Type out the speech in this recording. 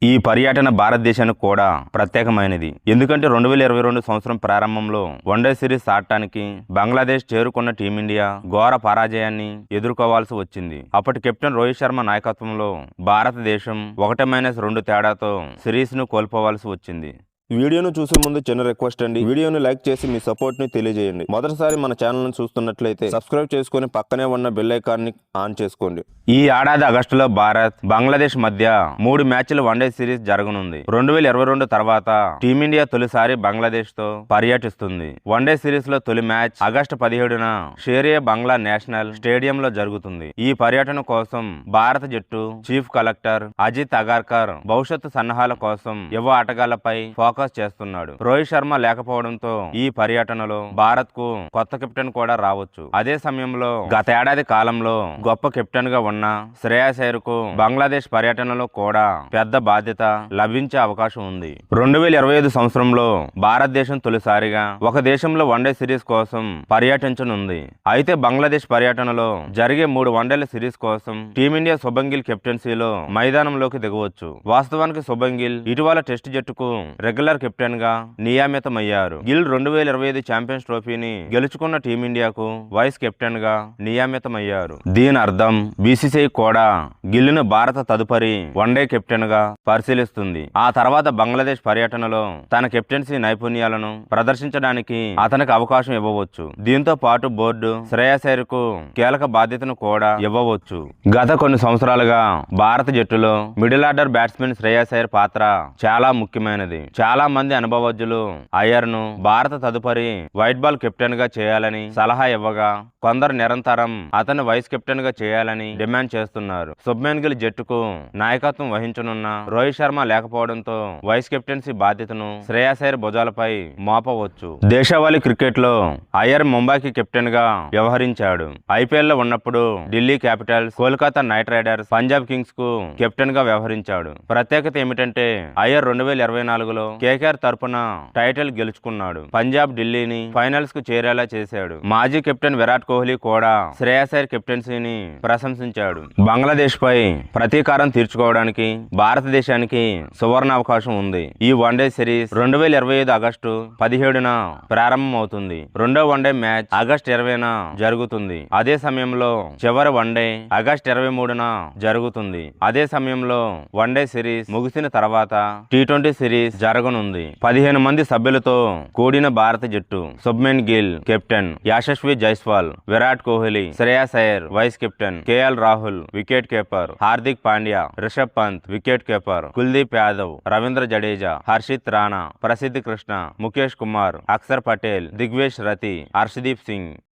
ఈ పర్యటన భారతదేశానికి కూడా ప్రత్యేకమైనది. ఎందుకంటే 2022 సంవత్సరం ప్రారంభంలో వన్డే సిరీస్ ఆడటానికి బంగ్లాదేశ్ చేరుకున్న టీమిండియా ఘోర పరాజయాన్ని ఎదుర్కోవాల్సి వచ్చింది. అప్పటి కెప్టెన్ రోహిత్ శర్మ నాయకత్వంలో భారతదేశం 1-2 తేడాతో సిరీస్ ను కోల్పోవాల్సి వచ్చింది. వీడియోను చూసే ముందు చిన్న రిక్వెస్ట్ అండి, వీడియోను లైక్ చేసి మీ సపోర్ట్ ని తెలియజేయండి. మొదటిసారి మన ఛానల్ ను చూస్తున్నట్లయితే సబ్స్క్రైబ్ చేసుకుని పక్కనే ఉన్న బెల్ ఐకాన్ ని ఆన్ చేసుకోండి. ఈ ఏడాది ఆగస్టులో భారత్ బంగ్లాదేశ్ మధ్య 3 మ్యాచ్ల వన్డే సిరీస్ జరగనుంది. 2022 తర్వాత టీమిండియా తొలిసారి బంగ్లాదేశ్ తో పర్యటిస్తుంది. వన్డే సిరీస్ లో తొలి మ్యాచ్ ఆగస్టు 17న షేరే బంగ్లా నేషనల్ స్టేడియంలో జరుగుతుంది. ఈ పర్యటన కోసం భారత జట్టు చీఫ్ కలెక్టర్ అజిత్ అగార్కర్ భవిష్యత్తు సన్నాహాల కోసం యువ ఆటగాళ్లపై ఫోకస్ చేస్తున్నాడు. రోహిత్ శర్మ లేకపోవడంతో ఈ పర్యటనలో భారత్ కు కొత్త కెప్టెన్ కూడా రావచ్చు. అదే సమయంలో గత ఏడాది కాలంలో గొప్ప కెప్టెన్ గా ఉన్న శ్రేయస్ అయ్యర్ కు బంగ్లాదేశ్ పర్యటనలో కూడా పెద్ద బాధ్యత లభించే అవకాశం ఉంది. 2025 సంవత్సరంలో భారతదేశం తొలిసారిగా ఒక దేశంలో వన్డే సిరీస్ కోసం పర్యటించనుంది. అయితే బంగ్లాదేశ్ పర్యటనలో జరిగే 3 వన్డేల సిరీస్ కోసం టీమిండియా శుభం గిల్ కెప్టెన్సీలో మైదానంలోకి దిగవచ్చు. వాస్తవానికి శుభం గిల్ ఇటీవల టెస్ట్ జట్టుకు రెగ్యులర్ కెప్టెన్ గా నియమితమయ్యారు. గిల్ 2025 ఛాంపియన్స్ ట్రోఫీని గెలుచుకున్న టీమిండియాకు వైస్ కెప్టెన్ గా నియమితమయ్యారు. దీని అర్థం బీసీసీఐ కూడా గిల్ ను భారత తదుపరి వన్డే కెప్టెన్ గా పరిశీలిస్తుంది. ఆ తర్వాత బంగ్లాదేశ్ పర్యటనలో తన కెప్టెన్సీ నైపుణ్యాలను ప్రదర్శించడానికి అతనికి అవకాశం ఇవ్వవచ్చు. దీంతో పాటు బోర్డు శ్రేయస్ అయ్యర్ కు కీలక బాధ్యతను కూడా ఇవ్వవచ్చు. గత కొన్ని సంవత్సరాలుగా భారత జట్టులో middle order batsmen Shreyas Iyer పాత్ర చాలా ముఖ్యమైనది. చాలా మంది అనుభవజ్ఞులు అయ్యర్ ను భారత తదుపరి వైట్ బాల్ కెప్టెన్ గా చేయాలని సలహా ఇవ్వగా, కొందరు నిరంతరం అతను వైస్ కెప్టెన్ గా చేయాలని డిమాండ్ చేస్తున్నారు. శుభ్మన్ గిల్ జట్టుకు నాయకత్వం వహించనున్న రోహిత్ శర్మ లేకపోవడంతో వైస్ కెప్టెన్సీ బాధ్యతను శ్రేయస్ అయ్యర్ భుజాలపై మోపవచ్చు. దేశవాళీ క్రికెట్ లో అయ్యర్ ముంబైకి కెప్టెన్ గా వ్యవహరించాడు. ఐపీఎల్ లో ఉన్నప్పుడు Delhi Capitals, Kolkata night riders, Punjab Kings కు కెప్టెన్ గా వ్యవహరించాడు. ప్రత్యేకత ఏమిటంటే అయ్యర్ 2024లో కేకేఆర్ తరపున టైటిల్ గెలుచుకున్నాడు. పంజాబ్ ఢిల్లీని ఫైనల్స్ కు చేరేలా చేశాడు. మాజీ కెప్టెన్ విరాట్ కోహ్లీ కూడా శ్రేయస్ అయ్యర్ కెప్టెన్సీని ప్రశంసించాడు. బంగ్లాదేశ్ పై ప్రతీకారం తీర్చుకోవడానికి భారతదేశానికి సువర్ణ అవకాశం ఉంది. ఈ వన్డే సిరీస్ 2025 ఆగస్టు 17న ప్రారంభమవుతుంది. రెండో వన్డే మ్యాచ్ ఆగస్టు 20న జరుగుతుంది. అదే సమయంలో చివరి వన్డే ఆగస్టు 23న జరుగుతుంది. అదే సమయంలో వన్డే సిరీస్ ముగిసిన తర్వాత టీ20 సిరీస్ జరగనుంది. 15 మంది సభ్యులతో కూడిన భారత జట్టు Shubman Gill captain, Yashasvi Jaiswal, Virat Kohli, Shreyas Iyer vice captain, KL Rahul wicket keeper, Hardik Pandya, Rishabh Pant wicket keeper, Kuldeep Yadav, Ravindra Jadeja, Harshit Rana, Prasidh Krishna, Mukesh Kumar, Axar Patel, Digvesh Rathi, Harshdeep Singh,